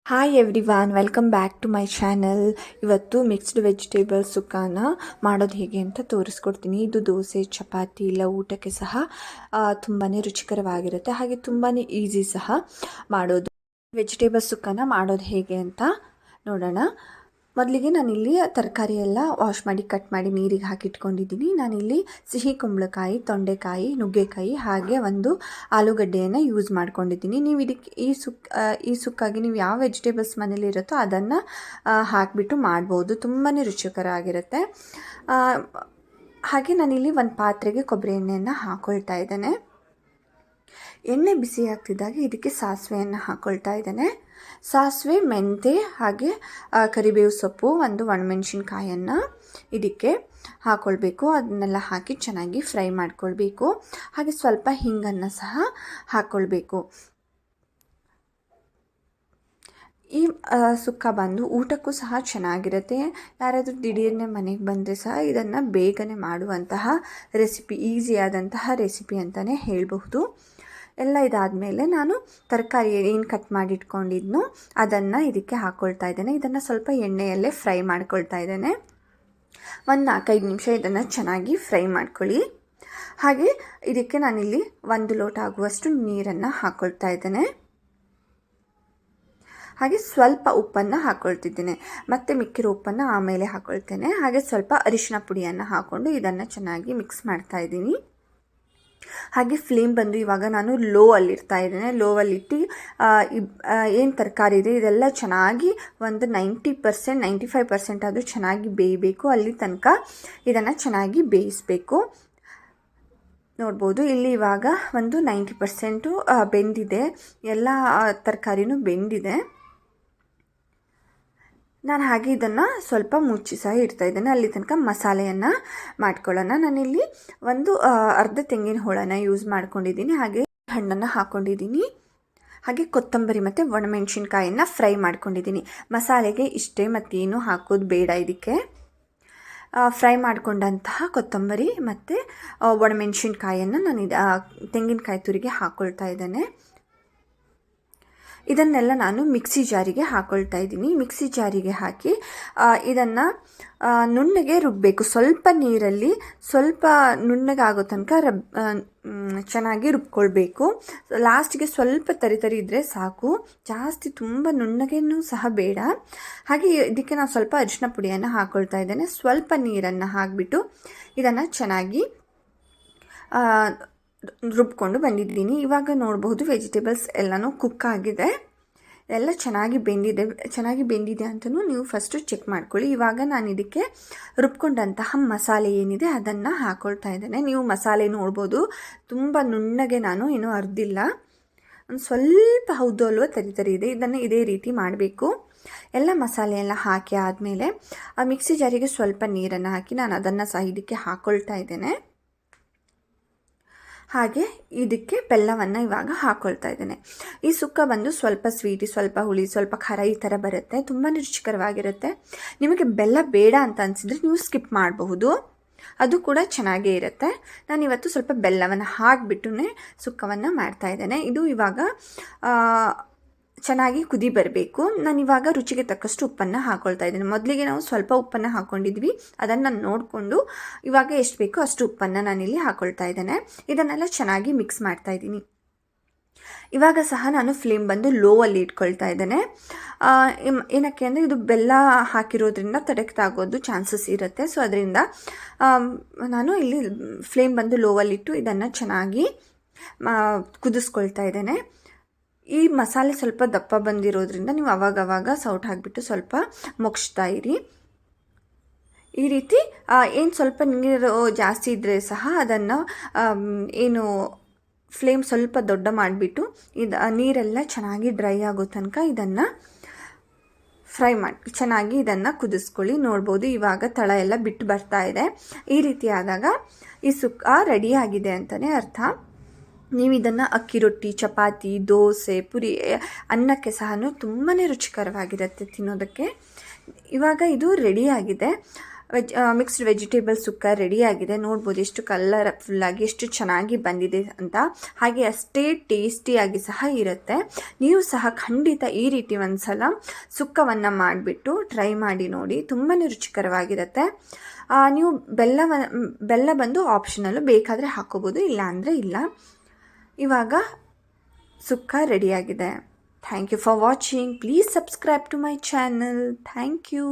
Hi everyone, welcome back to my channel. ಇವತ್ತು mixed vegetable ಸುಕ್ಕಾನ ಮಾಡೋದು ಹೇಗೆ ಅಂತ ತೋರಿಸ್ಕೊಡ್ತೀನಿ. ಇದು ದೋಸೆ, ಚಪಾತಿ ಇಲ್ಲ ಊಟಕ್ಕೆ ಸಹ ತುಂಬಾ ರುಚಿಕರವಾಗಿರುತ್ತೆ, ಹಾಗೆ ತುಂಬಾ ಈಸಿ ಸಹ ಮಾಡೋದು. ವೆಜಿಟೇಬಲ್ ಸುಕ್ಕಾನ ಮಾಡೋದು ಹೇಗೆ ಅಂತ ನೋಡೋಣ. ಮೊದಲಿಗೆ ನಾನಿಲ್ಲಿ ತರಕಾರಿ ಎಲ್ಲ ವಾಶ್ ಮಾಡಿ ಕಟ್ ಮಾಡಿ ನೀರಿಗೆ ಹಾಕಿಟ್ಕೊಂಡಿದ್ದೀನಿ. ನಾನಿಲ್ಲಿ ಸಿಹಿ ಕುಂಬಳಕಾಯಿ, ತೊಂಡೆಕಾಯಿ, ನುಗ್ಗೆಕಾಯಿ ಹಾಗೆ ಒಂದು ಆಲೂಗಡ್ಡೆಯನ್ನು ಯೂಸ್ ಮಾಡ್ಕೊಂಡಿದ್ದೀನಿ. ನೀವು ಇದಕ್ಕೆ ಈ ಸುಕ್ಕಾಗಿ ನೀವು ಯಾವ ವೆಜಿಟೇಬಲ್ಸ್ ಮನೇಲಿರುತ್ತೋ ಅದನ್ನು ಹಾಕಿಬಿಟ್ಟು ಮಾಡ್ಬೋದು, ತುಂಬಾ ರುಚಿಕರ ಆಗಿರುತ್ತೆ. ಹಾಗೆ ನಾನಿಲ್ಲಿ ಒಂದು ಪಾತ್ರೆಗೆ ಕೊಬ್ಬರಿ ಎಣ್ಣೆಯನ್ನು ಹಾಕ್ಕೊಳ್ತಾ ಇದ್ದೇನೆ. ಎಣ್ಣೆ ಬಿಸಿ ಆಗ್ತಿದ್ದಾಗ ಇದಕ್ಕೆ ಸಾಸಿವೆಯನ್ನು ಹಾಕ್ಕೊಳ್ತಾ ಇದ್ದೇನೆ. ಸಾಸಿವೆ, ಮೆಂತೆ ಹಾಗೆ ಕರಿಬೇವು ಸೊಪ್ಪು, ಒಂದು ಒಣಮೆಣಸಿನ್ಕಾಯನ್ನು ಇದಕ್ಕೆ ಹಾಕ್ಕೊಳ್ಬೇಕು. ಅದನ್ನೆಲ್ಲ ಹಾಕಿ ಚೆನ್ನಾಗಿ ಫ್ರೈ ಮಾಡ್ಕೊಳ್ಬೇಕು. ಹಾಗೆ ಸ್ವಲ್ಪ ಹಿಂಗನ್ನು ಸಹ ಹಾಕ್ಕೊಳ್ಬೇಕು. ಈ ಸುಕ್ಕ ಬಂದು ಊಟಕ್ಕೂ ಸಹ ಚೆನ್ನಾಗಿರುತ್ತೆ. ಯಾರಾದರೂ ದಿಢೀರ್ನೆ ಮನೆಗೆ ಬಂದರೆ ಸಹ ಇದನ್ನು ಬೇಗನೆ ಮಾಡುವಂತಹ ರೆಸಿಪಿ, ಈಸಿಯಾದಂತಹ ರೆಸಿಪಿ ಅಂತಲೇ ಹೇಳಬಹುದು. ಎಲ್ಲ ಇದಾದಮೇಲೆ ನಾನು ತರಕಾರಿ ಏನು ಕಟ್ ಮಾಡಿ ಇಟ್ಕೊಂಡಿದ್ನೋ ಅದನ್ನು ಇದಕ್ಕೆ ಹಾಕ್ಕೊಳ್ತಾ ಇದ್ದೇನೆ. ಇದನ್ನು ಸ್ವಲ್ಪ ಎಣ್ಣೆಯಲ್ಲೇ ಫ್ರೈ ಮಾಡ್ಕೊಳ್ತಾ ಇದ್ದೇನೆ. ಒಂದು 4-5 ನಿಮಿಷ ಇದನ್ನು ಚೆನ್ನಾಗಿ ಫ್ರೈ ಮಾಡ್ಕೊಳ್ಳಿ. ಹಾಗೆ ಇದಕ್ಕೆ ನಾನಿಲ್ಲಿ 1 ಲೋಟ ಆಗುವಷ್ಟು ನೀರನ್ನು ಹಾಕ್ಕೊಳ್ತಾ ಇದ್ದೇನೆ. ಹಾಗೆ ಸ್ವಲ್ಪ ಉಪ್ಪನ್ನು ಹಾಕ್ಕೊಳ್ತಿದ್ದೇನೆ. ಮತ್ತು ಮಿಕ್ಕಿರೋ ಉಪ್ಪನ್ನು ಆಮೇಲೆ ಹಾಕ್ಕೊಳ್ತೇನೆ. ಹಾಗೆ ಸ್ವಲ್ಪ ಅರಿಶಿನ ಪುಡಿಯನ್ನು ಹಾಕ್ಕೊಂಡು ಇದನ್ನು ಚೆನ್ನಾಗಿ ಮಿಕ್ಸ್ ಮಾಡ್ತಾ ಇದ್ದೀನಿ. ಹಾಗೆ ಫ್ಲೇಮ್ ಬಂದು ಇವಾಗ ನಾನು ಲೋ ಅಲ್ಲಿಡ್ತಾ ಇದ್ದೇನೆ. ಲೋವಲ್ಲಿಟ್ಟು ಏನು ತರಕಾರಿ ಇದೆ ಇದೆಲ್ಲ ಚೆನ್ನಾಗಿ ಒಂದು 90% 95% ಆದರೂ ಚೆನ್ನಾಗಿ ಬೇಯಬೇಕು. ಅಲ್ಲಿ ತನಕ ಇದನ್ನು ಚೆನ್ನಾಗಿ ಬೇಯಿಸಬೇಕು. ನೋಡ್ಬೋದು, ಇಲ್ಲಿ ಇವಾಗ ಒಂದು 90% ಬೆಂದಿದೆ, ಎಲ್ಲ ತರಕಾರಿನೂ ಬೆಂದಿದೆ. ನಾನು ಹಾಗೆ ಇದನ್ನು ಸ್ವಲ್ಪ ಮುಚ್ಚಿ ಸಹ ಇಡ್ತಾ ಇದ್ದೇನೆ. ಅಲ್ಲಿ ತನಕ ಮಸಾಲೆಯನ್ನು ಮಾಡ್ಕೊಳ್ಳೋಣ. ನಾನಿಲ್ಲಿ ಒಂದು ಅರ್ಧ ತೆಂಗಿನ ಹೋಳನ್ನು ಯೂಸ್ ಮಾಡ್ಕೊಂಡಿದ್ದೀನಿ. ಹಾಗೆ ಹಣ್ಣನ್ನು ಹಾಕ್ಕೊಂಡಿದ್ದೀನಿ. ಹಾಗೆ ಕೊತ್ತಂಬರಿ ಮತ್ತು ಒಣಮೆಣಸಿನ್ಕಾಯನ್ನು ಫ್ರೈ ಮಾಡ್ಕೊಂಡಿದ್ದೀನಿ. ಮಸಾಲೆಗೆ ಇಷ್ಟೇ, ಮತ್ತೇನು ಹಾಕೋದು ಬೇಡ. ಇದಕ್ಕೆ ಫ್ರೈ ಮಾಡಿಕೊಂಡಂತಹ ಕೊತ್ತಂಬರಿ ಮತ್ತು ಒಣಮೆಣಸಿನ್ಕಾಯನ್ನು ನಾನು ತೆಂಗಿನಕಾಯಿ ತುರಿಗೆ ಹಾಕ್ಕೊಳ್ತಾ ಇದ್ದೇನೆ. ಇದನ್ನೆಲ್ಲ ನಾನು ಮಿಕ್ಸಿ ಜಾರಿಗೆ ಹಾಕ್ಕೊಳ್ತಾ ಇದ್ದೀನಿ. ಮಿಕ್ಸಿ ಜಾರಿಗೆ ಹಾಕಿ ಇದನ್ನು ನುಣ್ಣಗೆ ರುಬ್ಬಬೇಕು. ಸ್ವಲ್ಪ ನೀರಲ್ಲಿ ಸ್ವಲ್ಪ ನುಣ್ಣಗಾಗೋ ತನಕ ಚೆನ್ನಾಗಿ ರುಬ್ಕೊಳ್ಬೇಕು. ಲಾಸ್ಟಿಗೆ ಸ್ವಲ್ಪ ತರಿ ಇದ್ದರೆ ಸಾಕು, ಜಾಸ್ತಿ ತುಂಬ ನುಣ್ಣಗೇನೂ ಸಹ ಬೇಡ. ಹಾಗೆ ಇದಕ್ಕೆ ನಾನು ಸ್ವಲ್ಪ ಅರಿಶಿನ ಪುಡಿಯನ್ನು ಹಾಕ್ಕೊಳ್ತಾ ಇದ್ದೇನೆ. ಸ್ವಲ್ಪ ನೀರನ್ನು ಹಾಕಿಬಿಟ್ಟು ಇದನ್ನು ಚೆನ್ನಾಗಿ ರುಬ್ಕೊಂಡು ಬಂದಿದ್ದೀನಿ. ಇವಾಗ ನೋಡಬಹುದು ವೆಜಿಟೇಬಲ್ಸ್ ಎಲ್ಲನೂ ಕುಕ್ ಆಗಿದೆ, ಎಲ್ಲ ಚೆನ್ನಾಗಿ ಬೆಂದಿದೆ ಅಂತಲೂ ನೀವು ಫಸ್ಟು ಚೆಕ್ ಮಾಡ್ಕೊಳ್ಳಿ. ಇವಾಗ ನಾನು ಇದಕ್ಕೆ ರುಬ್ಕೊಂಡಂತಹ ಮಸಾಲೆ ಏನಿದೆ ಅದನ್ನು ಹಾಕ್ಕೊಳ್ತಾ ಇದ್ದೇನೆ. ನೀವು ಮಸಾಲೆ ನೋಡ್ಬೋದು, ತುಂಬ ನುಣ್ಣಗೆ ನಾನು ಏನೂ ಅರ್ದಿಲ್ಲ, ಒಂದು ಸ್ವಲ್ಪ ಹೌದು ಅಲ್ವ ತರಿ ಇದೆ. ಇದನ್ನು ಇದೇ ರೀತಿ ಮಾಡಬೇಕು. ಎಲ್ಲ ಮಸಾಲೆ ಎಲ್ಲ ಹಾಕಿ ಆದಮೇಲೆ ಆ ಮಿಕ್ಸಿ ಜಾರಿಗೆ ಸ್ವಲ್ಪ ನೀರನ್ನು ಹಾಕಿ ನಾನು ಅದನ್ನು ಸಹ ಇದಕ್ಕೆ ಹಾಕ್ಕೊಳ್ತಾ ಇದ್ದೇನೆ. ಹಾಗೆ ಇದಕ್ಕೆ ಬೆಲ್ಲವನ್ನು ಇವಾಗ ಹಾಕ್ಕೊಳ್ತಾ ಇದ್ದೇನೆ. ಈ ಸುಕ್ಕ ಬಂದು ಸ್ವಲ್ಪ ಸ್ವೀಟಿ, ಸ್ವಲ್ಪ ಹುಳಿ, ಸ್ವಲ್ಪ ಖಾರ ಈ ಥರ ಬರುತ್ತೆ, ತುಂಬಾ ರುಚಿಕರವಾಗಿರುತ್ತೆ. ನಿಮಗೆ ಬೆಲ್ಲ ಬೇಡ ಅಂತ ಅನಿಸಿದರೆ ನೀವು ಸ್ಕಿಪ್ ಮಾಡಬಹುದು, ಅದು ಕೂಡ ಚೆನ್ನಾಗೇ ಇರುತ್ತೆ. ನಾನಿವತ್ತು ಸ್ವಲ್ಪ ಬೆಲ್ಲವನ್ನು ಹಾಕಿಬಿಟ್ಟು ಸುಕ್ಕವನ್ನು ಮಾಡ್ತಾಯಿದ್ದೇನೆ. ಇದು ಇವಾಗ ಚೆನ್ನಾಗಿ ಕುದಿ ಬರಬೇಕು. ನಾನಿವಾಗ ರುಚಿಗೆ ತಕ್ಕಷ್ಟು ಉಪ್ಪನ್ನು ಹಾಕ್ಕೊಳ್ತಾ ಇದ್ದೀನಿ. ಮೊದಲಿಗೆ ನಾವು ಸ್ವಲ್ಪ ಉಪ್ಪನ್ನು ಹಾಕ್ಕೊಂಡಿದ್ವಿ, ಅದನ್ನು ನೋಡಿಕೊಂಡು ಇವಾಗ ಎಷ್ಟು ಬೇಕೋ ಅಷ್ಟು ಉಪ್ಪನ್ನು ನಾನಿಲ್ಲಿ ಹಾಕ್ಕೊಳ್ತಾ ಇದ್ದೇನೆ. ಇದನ್ನೆಲ್ಲ ಚೆನ್ನಾಗಿ ಮಿಕ್ಸ್ ಮಾಡ್ತಾ ಇದ್ದೀನಿ. ಇವಾಗ ಸಹ ನಾನು ಫ್ಲೇಮ್ ಬಂದು ಲೋ ಅಲ್ಲಿ ಇಟ್ಕೊಳ್ತಾ ಇದ್ದೇನೆ. ಏನಕ್ಕೆ ಅಂದರೆ ಇದು ಬೆಲ್ಲ ಹಾಕಿರೋದ್ರಿಂದ ತಡೆಕ್ತಾಗೋದು ಚಾನ್ಸಸ್ ಇರುತ್ತೆ. ಸೊ ಅದರಿಂದ ನಾನು ಇಲ್ಲಿ ಫ್ಲೇಮ್ ಬಂದು ಲೋ ಅಲ್ಲಿಟ್ಟು ಇದನ್ನು ಚೆನ್ನಾಗಿ ಕುದಿಸ್ಕೊಳ್ತಾ ಇದ್ದೇನೆ. ಈ ಮಸಾಲೆ ಸ್ವಲ್ಪ ದಪ್ಪ ಬಂದಿರೋದ್ರಿಂದ ನೀವು ಅವಾಗವಾಗ ಸೌಟ್ ಹಾಕಿಬಿಟ್ಟು ಸ್ವಲ್ಪ ಮುಗಿಸ್ತಾ ಇರಿ. ಈ ರೀತಿ ಏನು ಸ್ವಲ್ಪ ನೀರು ಜಾಸ್ತಿ ಇದ್ದರೆ ಸಹ ಅದನ್ನು ಏನು ಫ್ಲೇಮ್ ಸ್ವಲ್ಪ ದೊಡ್ಡ ಮಾಡಿಬಿಟ್ಟು ನೀರೆಲ್ಲ ಚೆನ್ನಾಗಿ ಡ್ರೈ ಆಗೋ ತನಕ ಇದನ್ನು ಫ್ರೈ ಮಾಡಿ ಚೆನ್ನಾಗಿ ಇದನ್ನು ಕುದಿಸ್ಕೊಳ್ಳಿ. ನೋಡ್ಬೋದು, ಇವಾಗ ತಳ ಎಲ್ಲ ಬಿಟ್ಟು ಬರ್ತಾ ಇದೆ. ಈ ರೀತಿ ಆದಾಗ ಈ ಸುಕ್ಕ ರೆಡಿಯಾಗಿದೆ ಅಂತಲೇ ಅರ್ಥ. ನೀವು ಇದನ್ನು ಅಕ್ಕಿ ರೊಟ್ಟಿ, ಚಪಾತಿ, ದೋಸೆ, ಪುರಿ, ಅನ್ನಕ್ಕೆ ಸಹ ತುಂಬಾ ರುಚಿಕರವಾಗಿರುತ್ತೆ ತಿನ್ನೋದಕ್ಕೆ. ಇವಾಗ ಇದು ರೆಡಿಯಾಗಿದೆ. ಮಿಕ್ಸ್ಡ್ ವೆಜಿಟೇಬಲ್ ಸುಕ್ಕ ರೆಡಿಯಾಗಿದೆ. ನೋಡ್ಬೋದು ಎಷ್ಟು ಕಲರ್ಫುಲ್ಲಾಗಿ ಎಷ್ಟು ಚೆನ್ನಾಗಿ ಬಂದಿದೆ ಅಂತ. ಹಾಗೆ ಅಷ್ಟೇ ಟೇಸ್ಟಿಯಾಗಿ ಸಹ ಇರುತ್ತೆ. ನೀವು ಸಹ ಖಂಡಿತ ಈ ರೀತಿ ಒಂದು ಸಲ ಸುಕ್ಕವನ್ನು ಮಾಡಿಬಿಟ್ಟು ಟ್ರೈ ಮಾಡಿ ನೋಡಿ, ತುಂಬಾ ರುಚಿಕರವಾಗಿರುತ್ತೆ. ನೀವು ಬೆಲ್ಲ ಬಂದು ಆಪ್ಷನಲ್ಲು, ಬೇಕಾದರೆ ಹಾಕೋಬೋದು, ಇಲ್ಲ ಅಂದರೆ ಇಲ್ಲ. ಇವಾಗ ಸುಕ್ಕ ರೆಡಿಯಾಗಿದೆ. Thank you for watching. Please subscribe to my channel. Thank you.